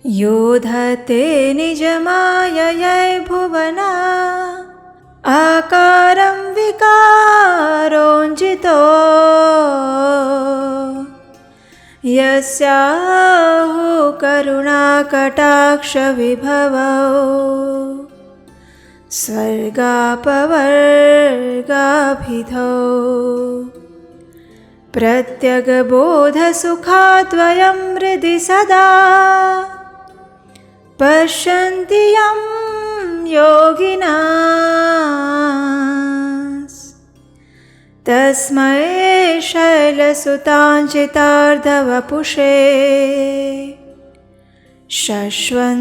योधते निजमाययै भुवना आकारं विकारोञ्जितो यस्याहु करुणाकटाक्षविभवौ स्वर्गापवर्गाभिधौ प्रत्यगबोधसुखाद्वयं हृदि सदा पश्यन्ति यं योगिनाः तस्मै शैलसुताञ्चितार्धवपुषे शश्वन्नमस्तेजसे।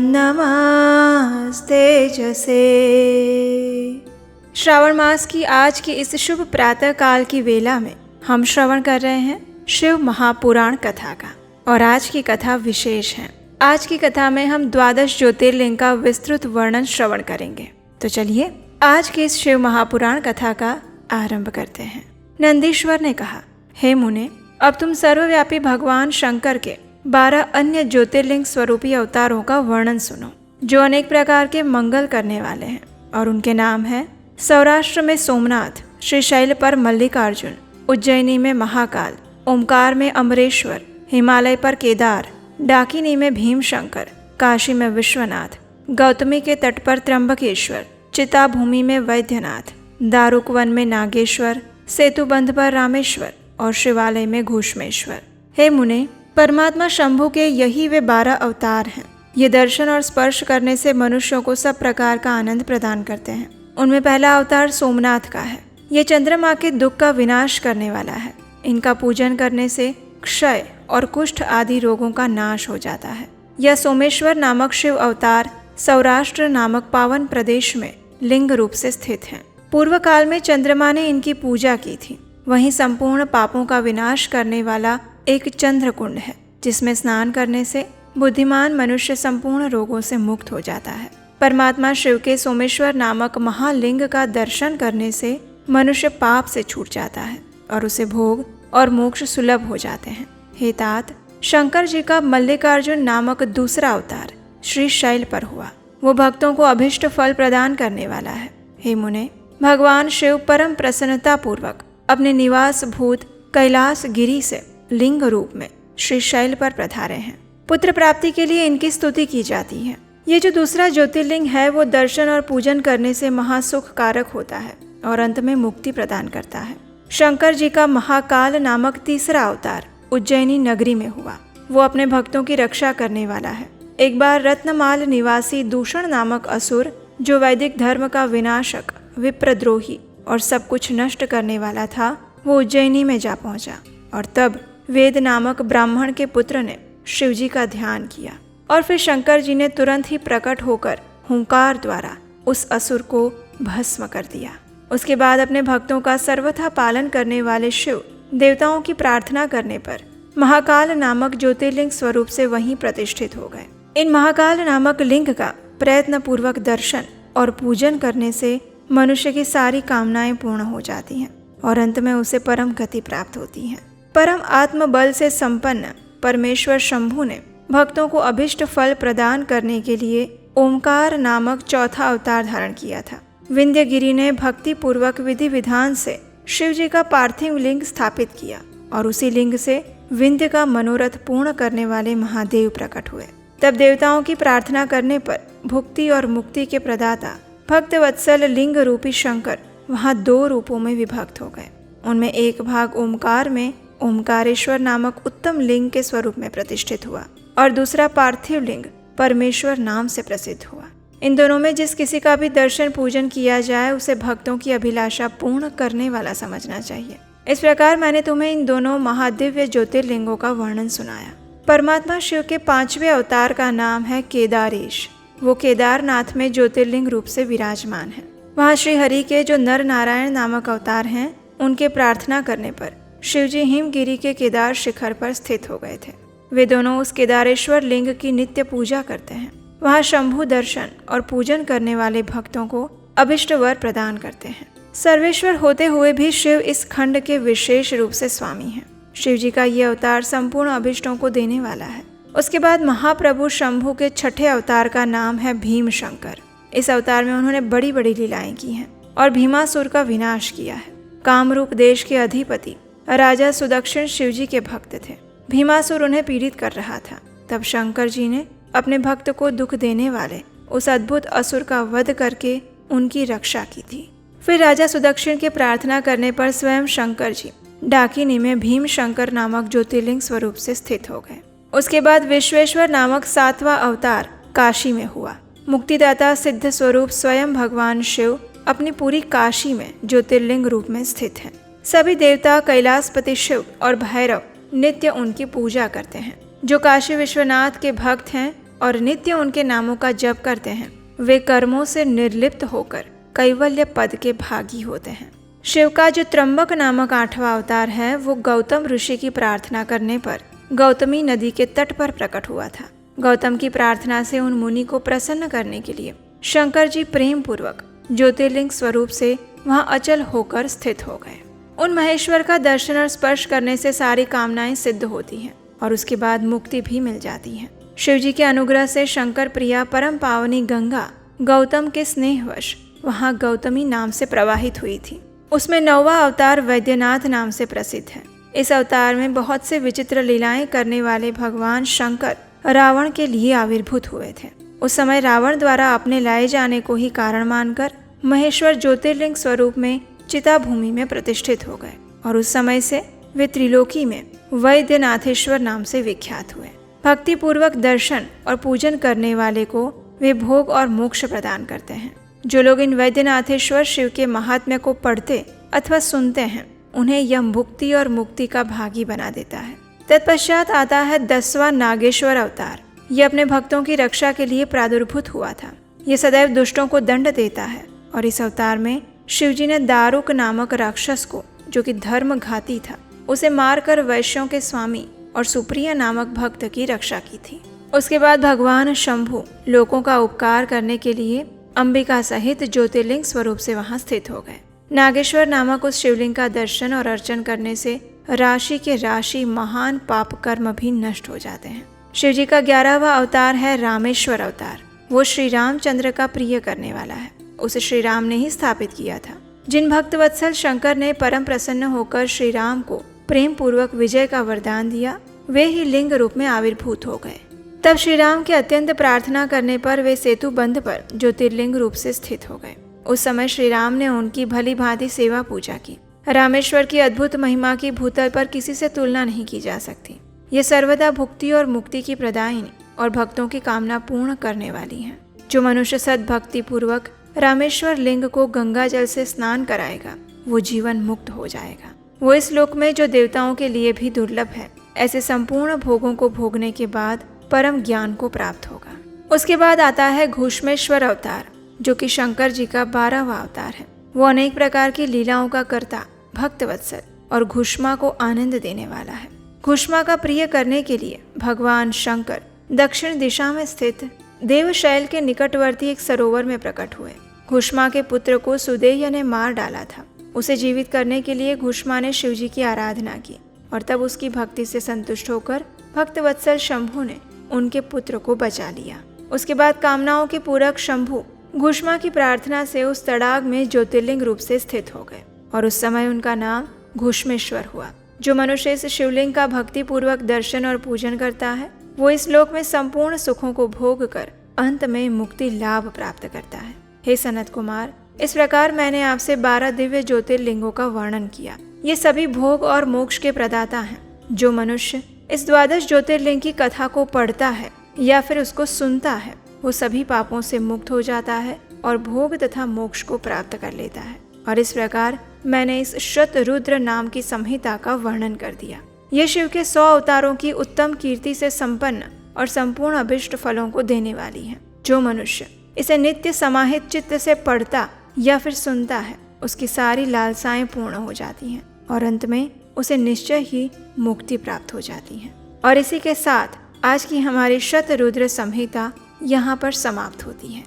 श्रावण मास की आज की इस शुभ प्रातः काल की वेला में हम श्रवण कर रहे हैं शिव महापुराण कथा का, और आज की कथा विशेष है। आज की कथा में हम 12 ज्योतिर्लिंग का विस्तृत वर्णन श्रवण करेंगे। तो चलिए आज की इस शिव महापुराण कथा का आरंभ करते हैं। नंदीश्वर ने कहा, हे मुने, अब तुम सर्वव्यापी भगवान शंकर के 12 अन्य ज्योतिर्लिंग स्वरूपी अवतारों का वर्णन सुनो, जो अनेक प्रकार के मंगल करने वाले हैं, और उनके नाम है सौराष्ट्र में सोमनाथ, श्रीशैल पर मल्लिकार्जुन, उज्जैनी में महाकाल, ओमकार में अमरेश्वर, हिमालय पर केदार, डाकिनी में भीमशंकर, काशी में विश्वनाथ, गौतमी के तट पर त्र्यंबकेश्वर, चिताभूमि में वैद्यनाथ, दारुकवन में नागेश्वर, सेतुबंध पर रामेश्वर और शिवालय में घूष्मेश्वर। हे मुने, परमात्मा शंभु के यही वे 12 अवतार हैं। ये दर्शन और स्पर्श करने से मनुष्यों को सब प्रकार का आनंद प्रदान करते हैं। उनमें पहला अवतार सोमनाथ का है। ये चंद्रमा के दुख का विनाश करने वाला है। इनका पूजन करने से क्षय और कुष्ठ आदि रोगों का नाश हो जाता है। यह सोमेश्वर नामक शिव अवतार सौराष्ट्र नामक पावन प्रदेश में लिंग रूप से स्थित हैं। पूर्व काल में चंद्रमा ने इनकी पूजा की थी। वहीं संपूर्ण पापों का विनाश करने वाला एक चंद्रकुंड है, जिसमें स्नान करने से बुद्धिमान मनुष्य संपूर्ण रोगों से मुक्त हो जाता है। परमात्मा शिव के सोमेश्वर नामक महालिंग का दर्शन करने से मनुष्य पाप से छूट जाता है और उसे भोग और मोक्ष सुलभ हो जाते हैं। हे तात, शंकर जी का मल्लिकार्जुन नामक दूसरा अवतार श्री शैल पर हुआ। वो भक्तों को अभिष्ट फल प्रदान करने वाला है। हे मुने, भगवान शिव परम प्रसन्नता पूर्वक अपने निवास भूत कैलाश गिरी से लिंग रूप में श्री शैल पर पधारे हैं। पुत्र प्राप्ति के लिए इनकी स्तुति की जाती है। ये जो दूसरा ज्योतिर्लिंग है, वो दर्शन और पूजन करने से महासुख कारक होता है और अंत में मुक्ति प्रदान करता है। शंकर जी का महाकाल नामक तीसरा अवतार उज्जैनी नगरी में हुआ। वो अपने भक्तों की रक्षा करने वाला है। एक बार रत्नमाल निवासी दूषण नामक असुर, जो वैदिक धर्म का विनाशक, विप्रद्रोही और सब कुछ नष्ट करने वाला था, वो उज्जैनी में जा पहुंचा। और तब वेद नामक ब्राह्मण के पुत्र ने शिवजी का ध्यान किया, और फिर शंकर जी ने तुरंत ही प्रकट होकर हुंकार द्वारा उस असुर को भस्म कर दिया। उसके बाद अपने भक्तों का सर्वथा पालन करने वाले शिव देवताओं की प्रार्थना करने पर महाकाल नामक ज्योतिर्लिंग स्वरूप से वहीं प्रतिष्ठित हो गए। इन महाकाल नामक लिंग का प्रयत्न पूर्वक दर्शन और पूजन करने से मनुष्य की सारी कामनाएं पूर्ण हो जाती हैं और अंत में उसे परम गति प्राप्त होती है। परम आत्मबल से संपन्न परमेश्वर शंभु ने भक्तों को अभिष्ट फल प्रदान करने के लिए ओमकार नामक चौथा अवतार धारण किया था। विंध्यगिरि ने भक्ति पूर्वक विधि विधान से शिव जी का पार्थिव लिंग स्थापित किया, और उसी लिंग से विंध्य का मनोरथ पूर्ण करने वाले महादेव प्रकट हुए। तब देवताओं की प्रार्थना करने पर भुक्ति और मुक्ति के प्रदाता भक्त वत्सल लिंग रूपी शंकर वहाँ 2 रूपों में विभक्त हो गए। उनमें एक भाग ओमकार में ओमकारेश्वर नामक उत्तम लिंग के स्वरूप में प्रतिष्ठित हुआ, और दूसरा पार्थिव लिंग परमेश्वर नाम से प्रसिद्ध हुआ। इन दोनों में जिस किसी का भी दर्शन पूजन किया जाए, उसे भक्तों की अभिलाषा पूर्ण करने वाला समझना चाहिए। इस प्रकार मैंने तुम्हें इन दोनों महादिव्य ज्योतिर्लिंगों का वर्णन सुनाया। परमात्मा शिव के 5वें अवतार का नाम है केदारेश। वो केदारनाथ में ज्योतिर्लिंग रूप से विराजमान है। वहाँ श्री हरि के जो नर नारायण नामक अवतार हैं, उनके प्रार्थना करने पर शिवजी हिमगिरी के केदार शिखर पर स्थित हो गए थे। वे दोनों उस केदारेश्वर लिंग की नित्य पूजा करते हैं। वहाँ शंभु दर्शन और पूजन करने वाले भक्तों को अभिष्ट वर प्रदान करते हैं। सर्वेश्वर होते हुए भी शिव इस खंड के विशेष रूप से स्वामी हैं। शिव जी का ये अवतार संपूर्ण अभिष्टों को देने वाला है। उसके बाद महाप्रभु शंभु के छठे अवतार का नाम है भीम शंकर। इस अवतार में उन्होंने बड़ी बड़ी लीलाएं की हैं और भीमासुर का विनाश किया है। कामरूप देश के अधिपति राजा सुदक्षिण शिवजी के भक्त थे। भीमासुर उन्हें पीड़ित कर रहा था। तब शंकर जी ने अपने भक्त को दुख देने वाले उस अद्भुत असुर का वध करके उनकी रक्षा की थी। फिर राजा सुदक्षिण के प्रार्थना करने पर स्वयं शंकर जी डाकिनी में भीम शंकर नामक ज्योतिर्लिंग स्वरूप से स्थित हो गए। उसके बाद विश्वेश्वर नामक 7वां अवतार काशी में हुआ। मुक्तिदाता सिद्ध स्वरूप स्वयं भगवान शिव अपनी पूरी काशी में ज्योतिर्लिंग रूप में स्थित हैं। सभी देवता कैलाशपति शिव और भैरव नित्य उनकी पूजा करते हैं। जो काशी विश्वनाथ के भक्त हैं और नित्य उनके नामों का जप करते हैं, वे कर्मों से निर्लिप्त होकर कैवल्य पद के भागी होते हैं। शिव का जो त्र्यंबक नामक 8वां अवतार है, वो गौतम ऋषि की प्रार्थना करने पर गौतमी नदी के तट पर प्रकट हुआ था। गौतम की प्रार्थना से उन मुनि को प्रसन्न करने के लिए शंकर जी प्रेम पूर्वक ज्योतिर्लिंग स्वरूप से वहां अचल होकर स्थित हो गए। उन महेश्वर का दर्शन और स्पर्श करने से सारी कामनाएं सिद्ध होती हैं और उसके बाद मुक्ति भी मिल जाती है। शिव जी के अनुग्रह से शंकर प्रिया परम पावनी गंगा गौतम के स्नेहवश वहां गौतमी नाम से प्रवाहित हुई थी। उसमें 9वां अवतार वैद्यनाथ नाम से प्रसिद्ध है। इस अवतार में बहुत से विचित्र लीलाएं करने वाले भगवान शंकर रावण के लिए आविर्भूत हुए थे। उस समय रावण द्वारा अपने लाए जाने को ही कारण मानकर महेश्वर ज्योतिर्लिंग स्वरूप में चिता भूमि में प्रतिष्ठित हो गए और उस समय से वे त्रिलोकी में वैद्यनाथेश्वर नाम से विख्यात हुए। भक्ति पूर्वक दर्शन और पूजन करने वाले को वे भोग और मोक्ष प्रदान करते हैं। जो लोग इन वैद्यनाथेश्वर शिव के महात्म्य को पढ़ते अथवा सुनते हैं, उन्हें यह मुक्ति और मुक्ति का भागी बना देता है। तत्पश्चात आता है 10वां नागेश्वर अवतार। ये अपने भक्तों की रक्षा के लिए प्रादुर्भूत हुआ था। ये सदैव दुष्टों को दंड देता है और इस अवतार में शिवजी ने दारुक नामक राक्षस को, जो कि धर्म घाती था, उसे मारकर वैश्यों के स्वामी और सुप्रिया नामक भक्त की रक्षा की थी। उसके बाद भगवान शंभु लोगों का उपकार करने के लिए अंबिका सहित ज्योतिर्लिंग स्वरूप से वहां स्थित हो गए। नागेश्वर नामक उस शिवलिंग का दर्शन और अर्चन करने से राशि के राशि महान पाप कर्म भी नष्ट हो जाते हैं। शिवजी का 11वां अवतार है रामेश्वर अवतार। वो श्री रामचंद्र का प्रिय करने वाला है। उसे श्री राम ने ही स्थापित किया था। जिन भक्त वत्सल शंकर ने परम प्रसन्न होकर श्री राम को प्रेम पूर्वक विजय का वरदान दिया, वे ही लिंग रूप में आविर्भूत हो गए। तब श्री राम के अत्यंत प्रार्थना करने पर वे सेतु बंध पर ज्योतिर्लिंग रूप से स्थित हो गए। उस समय श्री राम ने उनकी भली भांति सेवा पूजा की। रामेश्वर की अद्भुत महिमा की भूतल पर किसी से तुलना नहीं की जा सकती। ये सर्वदा भुक्ति और मुक्ति की प्रदायिनी और भक्तों की कामना पूर्ण करने वाली हैं। जो मनुष्य सद्भक्ति पूर्वक रामेश्वर लिंग को गंगा जल से स्नान कराएगा, वो जीवन मुक्त हो जाएगा। वो इस लोक में जो देवताओं के लिए भी दुर्लभ है, ऐसे संपूर्ण भोगों को भोगने के बाद परम ज्ञान को प्राप्त होगा। उसके बाद आता है घूष्मेश्वर अवतार, जो कि शंकर जी का 12वां अवतार है। वो अनेक प्रकार की लीलाओं का कर्ता, भक्त वत्सल और घुष्मा को आनंद देने वाला है। घुष्मा का प्रिय करने के लिए भगवान शंकर दक्षिण दिशा में स्थित देवशैल के निकटवर्ती एक सरोवर में प्रकट हुए। घुष्मा के पुत्र को सुदेह ने मार डाला था। उसे जीवित करने के लिए घुष्मा ने शिवजी की आराधना की और तब उसकी भक्ति से संतुष्ट होकर भक्त वत्सल शंभु ने उनके पुत्र को बचा लिया। उसके बाद कामनाओं के पूरक शंभु घुष्मा की प्रार्थना से उस तड़ाग में ज्योतिर्लिंग रूप से स्थित हो गए और उस समय उनका नाम घूष्मेश्वर हुआ। जो मनुष्य इस शिवलिंग का भक्ति पूर्वक दर्शन और पूजन करता है, वो इस लोक में संपूर्ण सुखों को भोग कर अंत में मुक्ति लाभ प्राप्त करता है। हे सनत कुमार, इस प्रकार मैंने आपसे 12 दिव्य ज्योतिर्लिंगों का वर्णन किया। ये सभी भोग और मोक्ष के प्रदाता हैं। जो मनुष्य इस 12 ज्योतिर्लिंग की कथा को पढ़ता है या फिर उसको सुनता है, वो सभी पापों से मुक्त हो जाता है और भोग तथा मोक्ष को प्राप्त कर लेता है। और इस प्रकार मैंने इस शतरुद्र नाम की संहिता का वर्णन कर दिया। ये शिव के 100 अवतारों की उत्तम कीर्ति से संपन्न और संपूर्ण अभिष्ट फलों को देने वाली है। जो मनुष्य इसे नित्य समाहित चित्त से पढ़ता या फिर सुनता है, उसकी सारी लालसाएं पूर्ण हो जाती हैं और अंत में उसे निश्चय ही मुक्ति प्राप्त हो जाती है। और इसी के साथ आज की हमारी शतरुद्र संहिता यहाँ पर समाप्त होती है।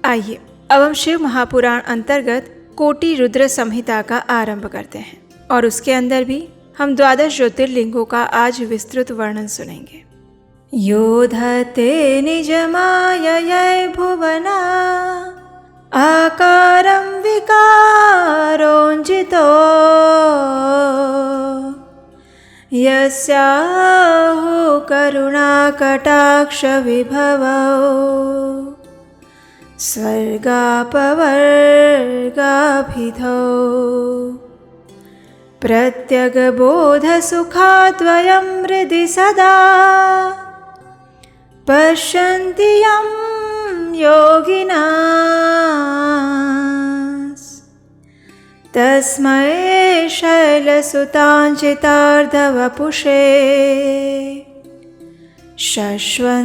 आइए अब हम शिव महापुराण अंतर्गत कोटि रुद्र संहिता का आरंभ करते हैं और उसके अंदर भी हम 12 ज्योतिर्लिंगों का आज विस्तृत वर्णन सुनेंगे। योधते निजमाययै भुवना आकारं विकारोञ्जितो यस्याहु करुणाकटाक्षविभवौ स्वर्गापवर्गाभिधौ प्रत्यगबोधसुखाद्वयं हृदि सदा पश्यन्ति यं योगिनाः तस्मै शैलसुताञ्चितार्धवपुषे शश्वन्नमस्तेजसे।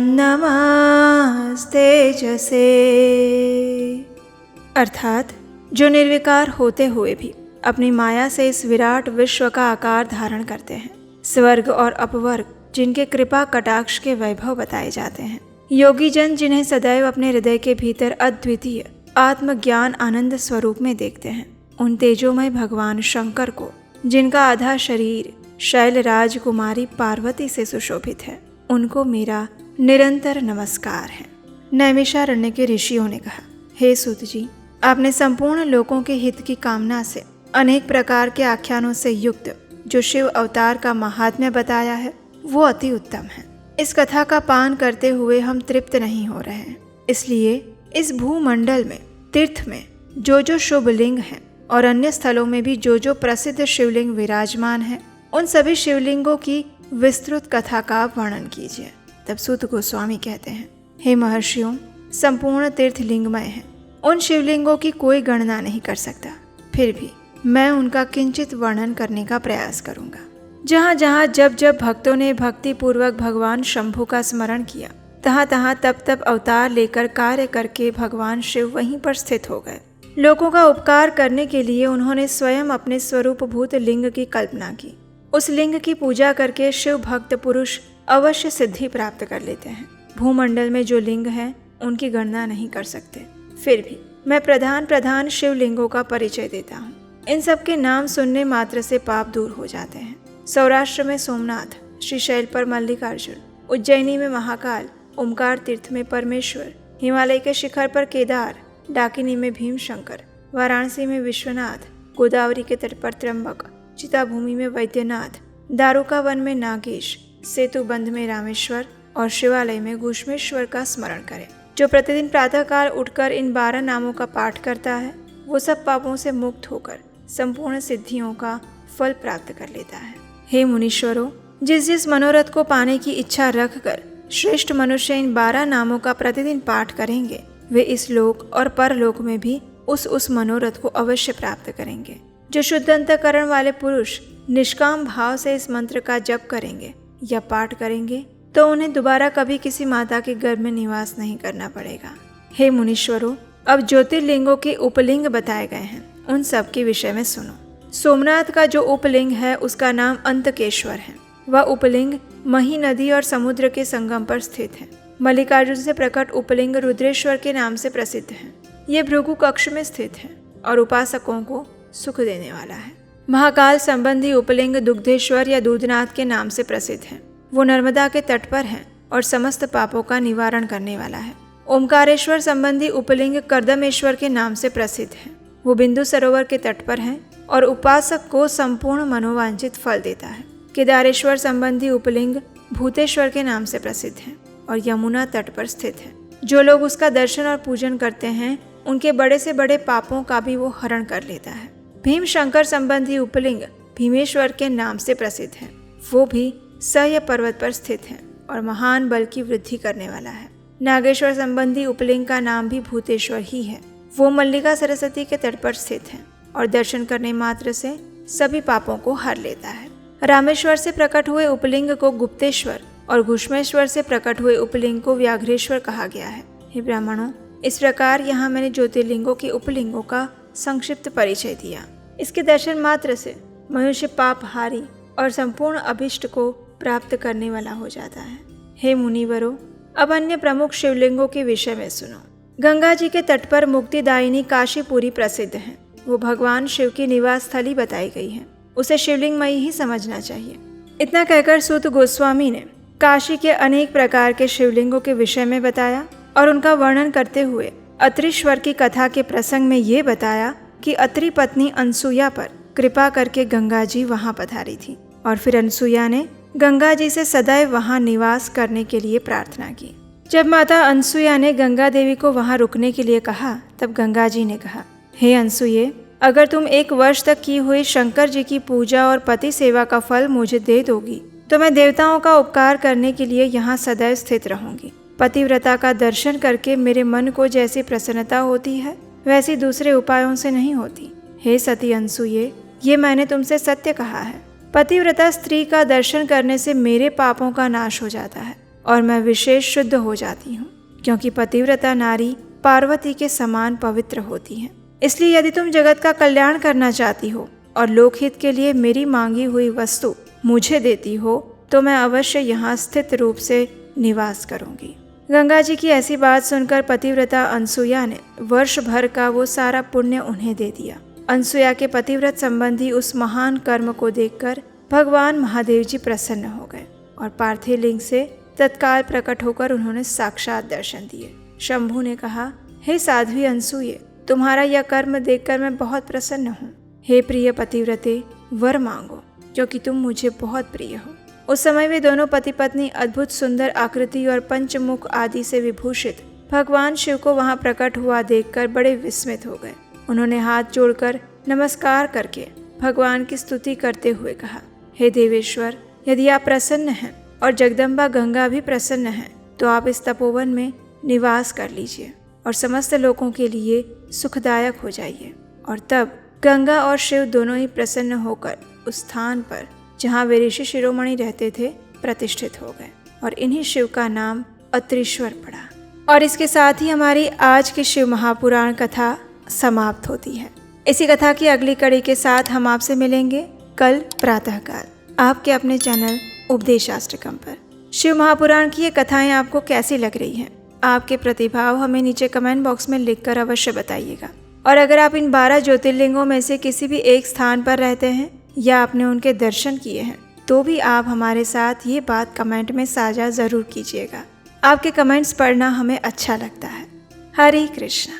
अर्थात जो निर्विकार होते हुए भी अपनी माया से इस विराट विश्व का आकार धारण करते हैं, स्वर्ग और अपवर्ग जिनके कृपा कटाक्ष के वैभव बताए जाते हैं, योगी जन जिन्हें सदैव अपने हृदय के भीतर अद्वितीय आत्मज्ञान आनंद स्वरूप में देखते हैं, उन तेजोमय भगवान शंकर को जिनका आधा शरीर शैल राजकुमारी पार्वती से सुशोभित है, उनको मेरा निरंतर नमस्कार है। नैमिषारण्य के ऋषियों ने कहा, हे सूत जी, आपने संपूर्ण लोगों के हित की कामना से अनेक प्रकार के आख्यानों से युक्त जो शिव अवतार का महात्म्य बताया है वो अति उत्तम है। इस कथा का पान करते हुए हम तृप्त नहीं हो रहे हैं, इसलिए इस भूमंडल में तीर्थ में जो शुभ लिंग हैं और अन्य स्थलों में भी जो प्रसिद्ध शिवलिंग विराजमान है, उन सभी शिवलिंगों की विस्तृत कथा का वर्णन कीजिए। तब सूत गोस्वामी कहते हैं, हे महर्षियों, संपूर्ण तीर्थ लिंगमय है, उन शिवलिंगों की कोई गणना नहीं कर सकता, फिर भी मैं उनका किंचित वर्णन करने का प्रयास करूंगा। जहाँ जहाँ जब जब भक्तों ने भक्ति पूर्वक भगवान शंभु का स्मरण किया, तहाँ तहाँ तब अवतार लेकर कार्य करके भगवान शिव वहीं पर स्थित हो गए। लोगों का उपकार करने के लिए उन्होंने स्वयं अपने स्वरूपभूत लिंग की कल्पना की। उस लिंग की पूजा करके शिव भक्त पुरुष अवश्य सिद्धि प्राप्त कर लेते हैं। भूमंडल में जो लिंग हैं उनकी गणना नहीं कर सकते, फिर भी मैं प्रधान शिवलिंगों का परिचय देता हूँ। इन सब के नाम सुनने मात्र से पाप दूर हो जाते हैं। सौराष्ट्र में सोमनाथ, श्रीशैल पर मल्लिकार्जुन, उज्जैनी में महाकाल, ओमकार तीर्थ में परमेश्वर, हिमालय के शिखर पर केदार, डाकिनी में भीमशंकर, वाराणसी में विश्वनाथ, गोदावरी के तट पर त्र्यंबक, चिताभूमि में वैद्यनाथ, दारुका वन में नागेश, सेतुबंध में रामेश्वर और शिवालय में घुश्मेश्वर का स्मरण करें। जो प्रतिदिन प्रातःकाल उठकर इन 12 नामों का पाठ करता है वो सब पापों से मुक्त होकर संपूर्ण सिद्धियों का फल प्राप्त कर लेता है। हे मुनीश्वरों, जिस मनोरथ को पाने की इच्छा रखकर श्रेष्ठ मनुष्य इन 12 नामों का प्रतिदिन पाठ करेंगे, वे इस लोक और परलोक में भी उस मनोरथ को अवश्य प्राप्त करेंगे। जो शुद्ध अंतःकरण वाले पुरुष निष्काम भाव से इस मंत्र का जप करेंगे या पाठ करेंगे तो उन्हें दोबारा कभी किसी माता के गर्भ में निवास नहीं करना पड़ेगा। हे मुनीश्वरों, अब ज्योतिर्लिंगों के उपलिंग बताए गए हैं, उन सब के विषय में सुनो। सोमनाथ का जो उपलिंग है उसका नाम अंतकेश्वर है। वह उपलिंग मही नदी और समुद्र के संगम पर स्थित है। मल्लिकार्जुन से प्रकट उपलिंग रुद्रेश्वर के नाम से प्रसिद्ध है। ये भृगु कक्ष में स्थित है और उपासकों को सुख देने वाला है। महाकाल संबंधी उपलिंग दुग्धेश्वर या दूधनाथ के नाम से प्रसिद्ध है। वो नर्मदा के तट पर है और समस्त पापों का निवारण करने वाला है। ओमकारेश्वर संबंधी उपलिंग कर्दमेश्वर के नाम से प्रसिद्ध है। वो बिंदु सरोवर के तट पर है और उपासक को संपूर्ण मनोवांछित फल देता है। केदारेश्वर संबंधी उपलिंग भूतेश्वर के नाम से प्रसिद्ध है और यमुना तट पर स्थित है। जो लोग उसका दर्शन और पूजन करते हैं उनके बड़े से बड़े पापों का भी वो हरण कर लेता है। भीमशंकर संबंधी उपलिंग भीमेश्वर के नाम से प्रसिद्ध है। वो भी सह्य पर्वत पर स्थित है और महान बल की वृद्धि करने वाला है। नागेश्वर संबंधी उपलिंग का नाम भी भूतेश्वर ही है। वो मल्लिका सरस्वती के तट पर स्थित है और दर्शन करने मात्र से सभी पापों को हर लेता है। रामेश्वर से प्रकट हुए उपलिंग को गुप्तेश्वर और घुश्मेश्वर से प्रकट हुए उपलिंग को व्याघ्रेश्वर कहा गया है। हे ब्राह्मणों, इस प्रकार यहाँ मैंने ज्योतिर्लिंगों के उपलिंगों का संक्षिप्त परिचय दिया। इसके दर्शन मात्र से मनुष्य पापहारी और संपूर्ण अभिष्ट को प्राप्त करने वाला हो जाता है। हे मुनिवरों, अब अन्य प्रमुख शिवलिंगों के विषय में सुनो। गंगा जी के तट पर मुक्तिदायिनी काशीपुरी प्रसिद्ध है। वो भगवान शिव की निवास स्थली बताई गई है। उसे शिवलिंगमयी ही समझना चाहिए। इतना कहकर सूत गोस्वामी ने काशी के अनेक प्रकार के शिवलिंगों के विषय में बताया और उनका वर्णन करते हुए अत्रीश्वर की कथा के प्रसंग में ये बताया कि अत्रि पत्नी अनसुया पर कृपा करके गंगा जी वहाँ पधारी थी और फिर अनसुया ने गंगा जी से सदैव वहाँ निवास करने के लिए प्रार्थना की। जब माता अनसुया ने गंगा देवी को वहाँ रुकने के लिए कहा तब गंगा जी ने कहा, हे अनसुये, अगर तुम 1 वर्ष तक की हुई शंकर जी की पूजा और पति सेवा का फल मुझे दे दोगी तो मैं देवताओं का उपकार करने के लिए यहाँ सदैव स्थित रहूंगी। पतिव्रता का दर्शन करके मेरे मन को जैसी प्रसन्नता होती है वैसी दूसरे उपायों से नहीं होती। हे सती अनसुये, ये मैंने तुमसे सत्य कहा है। पतिव्रता स्त्री का दर्शन करने से मेरे पापों का नाश हो जाता है और मैं विशेष शुद्ध हो जाती हूँ, क्योंकि पतिव्रता नारी पार्वती के समान पवित्र होती है। इसलिए यदि तुम जगत का कल्याण करना चाहती हो और लोकहित के लिए मेरी मांगी हुई वस्तु मुझे देती हो तो मैं अवश्य यहाँ स्थित रूप से निवास करूँगी। गंगा जी की ऐसी बात सुनकर पतिव्रता अनसुया ने वर्ष भर का वो सारा पुण्य उन्हें दे दिया। अनसुया के पतिव्रत संबंधी उस महान कर्म को देखकर भगवान महादेव जी प्रसन्न हो गए और पार्थिव लिंग से तत्काल प्रकट होकर उन्होंने साक्षात दर्शन दिए। शंभु ने कहा, हे साध्वी अनसुये, तुम्हारा यह कर्म देखकर मैं बहुत प्रसन्न हूँ। हे प्रिय पतिव्रते, वर मांगो, क्योंकि तुम मुझे बहुत प्रिय हो। उस समय वे दोनों पति पत्नी अद्भुत सुंदर आकृति और पंचमुख आदि से विभूषित भगवान शिव को वहां प्रकट हुआ देखकर बड़े विस्मित हो गए। उन्होंने हाथ जोड़कर नमस्कार करके भगवान की स्तुति करते हुए कहा, हे देवेश्वर, यदि आप प्रसन्न हैं और जगदम्बा गंगा भी प्रसन्न हैं तो आप इस तपोवन में निवास कर लीजिए और समस्त लोगों के लिए सुखदायक हो जाइए। और तब गंगा और शिव दोनों ही प्रसन्न होकर उस स्थान पर जहाँ वे ऋषि शिरोमणि रहते थे प्रतिष्ठित हो गए और इन्हीं शिव का नाम अत्रीश्वर पड़ा। और इसके साथ ही हमारी आज की शिव महापुराण कथा समाप्त होती है। इसी कथा की अगली कड़ी के साथ हम आपसे मिलेंगे कल प्रातःकाल आपके अपने चैनल उपदेशाष्टकम पर। शिव महापुराण की ये कथाएं आपको कैसी लग रही हैं? आपके प्रतिभाव हमें नीचे कमेंट बॉक्स में लिखकर अवश्य बताइएगा। और अगर आप इन 12 ज्योतिर्लिंगों में से किसी भी एक स्थान पर रहते हैं या आपने उनके दर्शन किए हैं तो भी आप हमारे साथ ये बात कमेंट में साझा ज़रूर कीजिएगा। आपके कमेंट्स पढ़ना हमें अच्छा लगता है। हरे कृष्णा।